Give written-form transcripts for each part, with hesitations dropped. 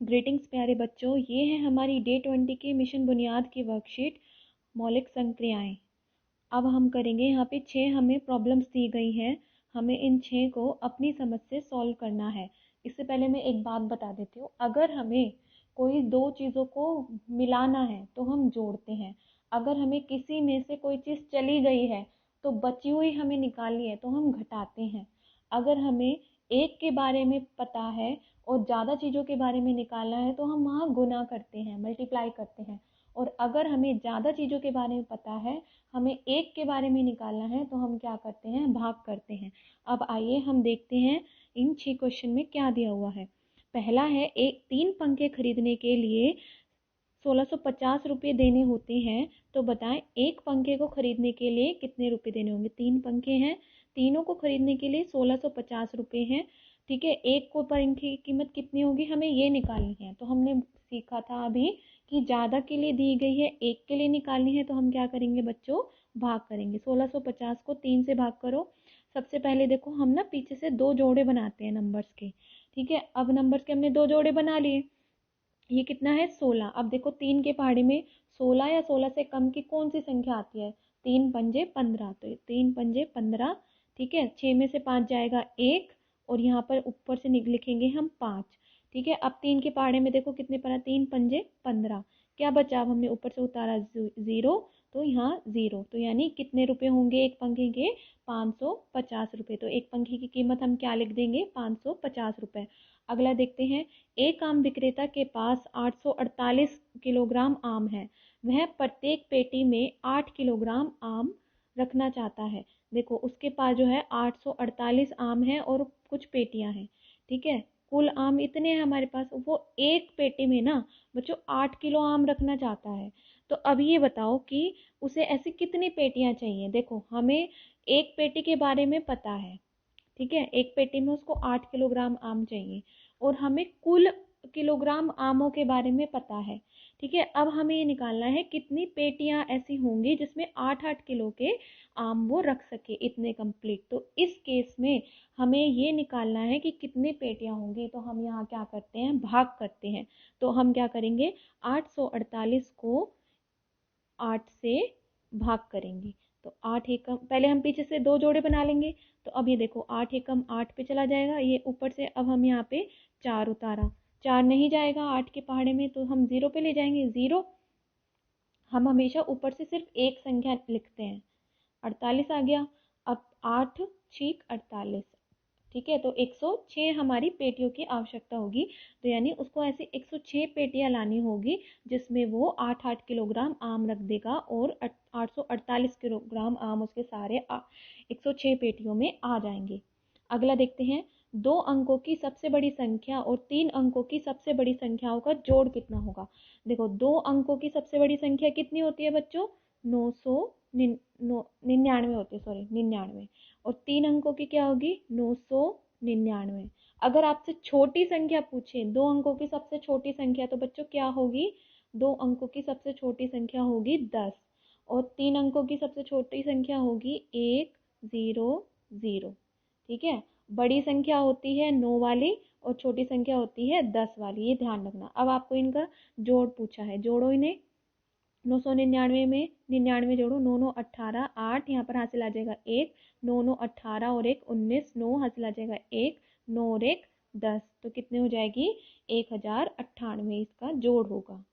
Greetings प्यारे बच्चों, ये है हमारी डे 20 की मिशन बुनियाद की वर्कशीट मौलिक संक्रियाएं। अब हम करेंगे, यहाँ पे 6 हमें प्रॉब्लम्स दी गई हैं, हमें इन 6 को अपनी समझ से सॉल्व करना है। इससे पहले मैं एक बात बता देती हूँ, अगर हमें कोई दो चीज़ों को मिलाना है तो हम जोड़ते हैं, अगर हमें किसी में से कोई चीज़ चली गई है तो बची हुई हमें निकालनी है तो हम घटाते हैं। अगर हमें एक के बारे में पता है और ज़्यादा चीज़ों के बारे में निकालना है तो हम वहाँ गुना करते हैं, मल्टीप्लाई करते हैं। और अगर हमें ज़्यादा चीज़ों के बारे में पता है, हमें एक के बारे में निकालना है तो हम क्या करते हैं, भाग करते हैं। अब आइए हम देखते हैं इन 6 क्वेश्चन में क्या दिया हुआ है। पहला है, एक 3 पंखे खरीदने के लिए 1650 रुपये देने होते हैं, तो बताएं एक पंखे को खरीदने के लिए कितने रुपए देने होंगे। 3 पंखे हैं, तीनों को खरीदने के लिए 1650 रुपये हैं। ठीक है, एक को पंखे की कीमत कितनी होगी हमें ये निकालनी है। तो हमने सीखा था अभी कि ज़्यादा के लिए दी गई है, एक के लिए निकालनी है, तो हम क्या करेंगे बच्चों, भाग करेंगे। 1650 को 3 से भाग करो। सबसे पहले देखो, हम ना पीछे से 2 जोड़े बनाते हैं नंबर्स के। ठीक है, अब नंबर्स के हमने 2 जोड़े बना लिए। ये कितना है, 16। अब देखो 3 के पहाड़े में 16 या 16 से कम की कौन सी संख्या आती है, 3 पंजे 15, तो 3 पंजे 15। ठीक है, 6 में से 5 जाएगा 1, और यहाँ पर ऊपर से लिखेंगे हम 5। ठीक है, अब 3 के पहाड़े में देखो कितने पड़ा, 3 पंजे 15। क्या बचा, अब हमने ऊपर से उतारा 0, तो यहाँ 0, तो यानी कितने रुपए होंगे एक पंखे के, 550 रुपये। तो एक पंखे की कीमत हम क्या लिख देंगे, 550 रुपये। अगला देखते हैं, एक आम विक्रेता के पास 848 किलोग्राम आम है, वह प्रत्येक पेटी में 8 किलोग्राम आम रखना चाहता है। देखो उसके पास जो है 848 आम है और कुछ पेटियां हैं। ठीक है, कुल आम इतने हैं हमारे पास, वो एक पेटी में ना बच्चों 8 किलो आम रखना चाहता है। तो अब ये बताओ कि उसे ऐसी कितनी पेटियां चाहिए। देखो हमें एक पेटी के बारे में पता है, ठीक है, एक पेटी में उसको 8 किलोग्राम आम चाहिए, और हमें कुल किलोग्राम आमों के बारे में पता है। ठीक है, अब हमें ये निकालना है कितनी पेटियां ऐसी होंगी जिसमें 8-8 किलो के आम वो रख सके, इतने कंप्लीट। तो इस केस में हमें ये निकालना है कि कितनी पेटियां होंगी, तो हम यहाँ क्या करते हैं, भाग करते हैं। तो हम क्या करेंगे, 848 को 8 से भाग करेंगे। तो 8 एकम, पहले हम पीछे से 2 जोड़े बना लेंगे। तो अब ये देखो 8 एकम 8 पे चला जाएगा, ये ऊपर से अब हम यहाँ पे 4 उतारा, 4 नहीं जाएगा 8 के पहाड़े में, तो हम 0 पे ले जाएंगे, 0। हम हमेशा ऊपर से सिर्फ एक संख्या लिखते हैं, 48 आ गया। अब 8 छीक 48। ठीक है, तो 106 हमारी पेटियों की आवश्यकता होगी। तो यानी उसको ऐसे 106 पेटियां लानी होगी जिसमें वो 8-8 किलोग्राम आम रख देगा, और 848 किलोग्राम आम उसके सारे 106 पेटियों में आ जाएंगे। अगला देखते हैं, 2 अंकों की सबसे बड़ी संख्या और 3 अंकों की सबसे बड़ी संख्याओं का जोड़ कितना होगा। देखो 2 अंकों की सबसे बड़ी संख्या कितनी होती है बच्चों, 999 होती है, सॉरी 99। और 3 अंकों की क्या होगी, 999। अगर आपसे छोटी संख्या पूछे, 2 अंकों की सबसे छोटी संख्या, तो बच्चों क्या होगी, 2 अंकों की सबसे छोटी संख्या होगी 10, और 3 अंकों की सबसे छोटी संख्या होगी 100। ठीक है, बड़ी संख्या होती है 9 वाली और छोटी संख्या होती है 10 वाली, ये ध्यान रखना। अब आपको इनका जोड़ पूछा है, जोड़ो इन्हें। 999 में 99 जोड़ो, 9 9 18, 8 यहाँ पर हासिल आ जाएगा 1, 9 9 18 और 1 19, 9 हासिल आ जाएगा 1, 9 और 1 10, तो कितने हो जाएगी, 1098 इसका जोड़ होगा।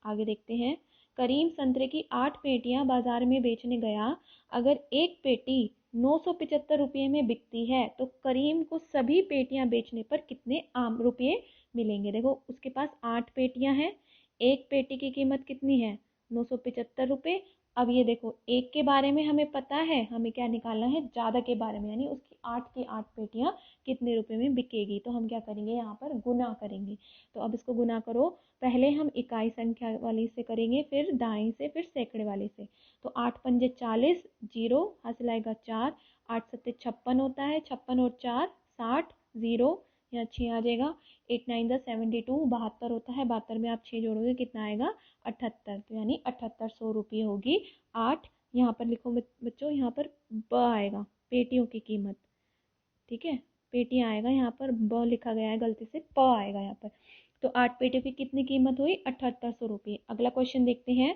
आगे देखते हैं, करीम संतरे की 8 पेटियां बाजार में बेचने गया। अगर एक पेटी 975 रुपये में बिकती है तो करीम को सभी पेटियां बेचने पर कितने आम रुपये मिलेंगे। देखो उसके पास 8 पेटियां हैं, एक पेटी की कीमत कितनी है, 975 रुपये। अब ये देखो एक के बारे में हमें पता है, हमें क्या निकालना है, ज़्यादा के बारे में, यानी उसकी 8 की 8 पेटियां कितने रुपए में बिकेगी। तो हम क्या करेंगे, यहाँ पर गुना करेंगे। तो अब इसको गुना करो, पहले हम इकाई संख्या वाली से करेंगे, फिर दाएं से, फिर सैकड़े वाले से। तो 8 पंजे 40, 0 हासिल आएगा 4, 8 सत्ते 56 होता है, 56 और 4 60, 0 यहाँ 6 आ जाएगा, 8 9 10 72, 72 होता है, 72 में आप 6 जोड़ोगे कितना आएगा, 78। तो यानी 7800 रुपये होगी। 8 यहाँ पर लिखो बच्चों, यहाँ पर ब आएगा, पेटियों की कीमत। ठीक है, पेटियां आएगा, यहाँ पर ब लिखा गया है गलती से, प आएगा यहाँ पर। तो 8 पेटियों की कितनी कीमत हुई? 7800 रुपये। अगला क्वेश्चन देखते हैं।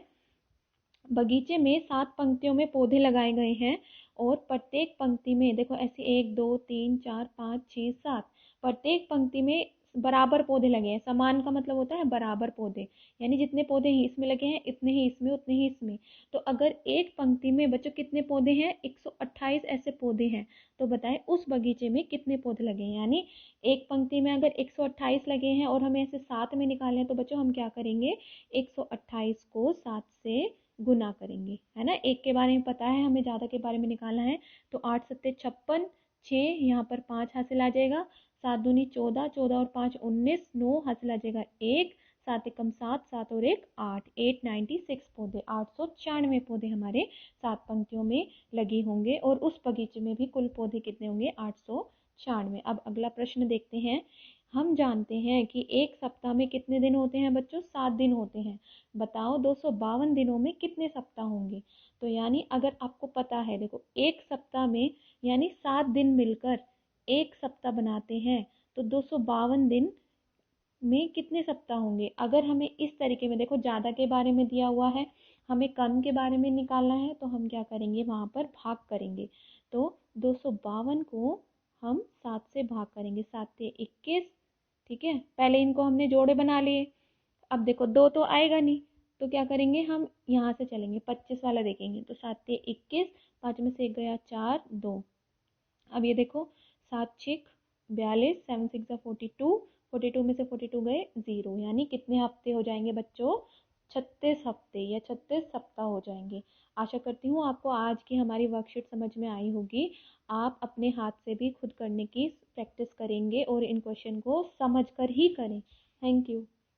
बगीचे में 7 पंक्तियों में पौधे लगाए गए हैं और प्रत्येक पंक्ति में देखो ऐसे 1 2 3 4 5 6 7 प्रत्येक पंक्ति में बराबर पौधे लगे हैं। समान का मतलब होता है बराबर पौधे, यानी जितने पौधे ही इसमें लगे हैं इतने ही इसमें, उतने ही इसमें। तो अगर एक पंक्ति में बच्चों कितने पौधे हैं? 128 ऐसे पौधे हैं। तो बताएं उस बगीचे में कितने पौधे लगे हैं। यानी एक पंक्ति में अगर 128 लगे हैं और हमें ऐसे 7 में निकालने हैं, तो बच्चों हम क्या करेंगे? 128 को 7 से गुना करेंगे, है ना। एक के बारे में पता है, हमें ज़्यादा के बारे में निकालना है। तो 8 सत्ते 56, 6 यहाँ पर 5 हासिल आ जाएगा, 7 दूनी 14, 14 और 5 19, 9 हासिल आ जाएगा 1, 7 एकम 7, 7 और 1 8, 896 पौधे, 896 पौधे हमारे 7 पंक्तियों में लगे होंगे। और उस बगीचे में भी कुल पौधे कितने होंगे? 896। अब अगला प्रश्न देखते हैं। हम जानते हैं कि एक सप्ताह में कितने दिन होते हैं बच्चों? 7 दिन होते हैं। बताओ 252 दिनों में कितने सप्ताह होंगे? तो यानी अगर आपको पता है, देखो एक सप्ताह में यानी 7 दिन मिलकर एक सप्ताह बनाते हैं, तो 252 दिन में कितने सप्ताह होंगे? अगर हमें इस तरीके में देखो ज़्यादा के बारे में दिया हुआ है, हमें कम के बारे में निकालना है, तो हम क्या करेंगे? वहाँ पर भाग करेंगे। तो 252 को हम 7 से भाग करेंगे, 7 से 21। ठीक है, पहले इनको हमने जोड़े बना लिए। अब देखो 2 तो आएगा नहीं, तो क्या करेंगे? हम यहाँ से चलेंगे, 25 वाला देखेंगे। तो 7 से 21, 5 में से 1 गया 4, 2। अब ये देखो 7 6 42, 7 6 42, 42 में से 42 गए 0, यानी कितने हफ्ते हो जाएंगे बच्चों? 36 हफ्ते या 36 सप्ताह हो जाएंगे। आशा करती हूँ आपको आज की हमारी वर्कशीट समझ में आई होगी। आप अपने हाथ से भी खुद करने की प्रैक्टिस करेंगे और इन क्वेश्चन को समझ कर ही करें। Thank you.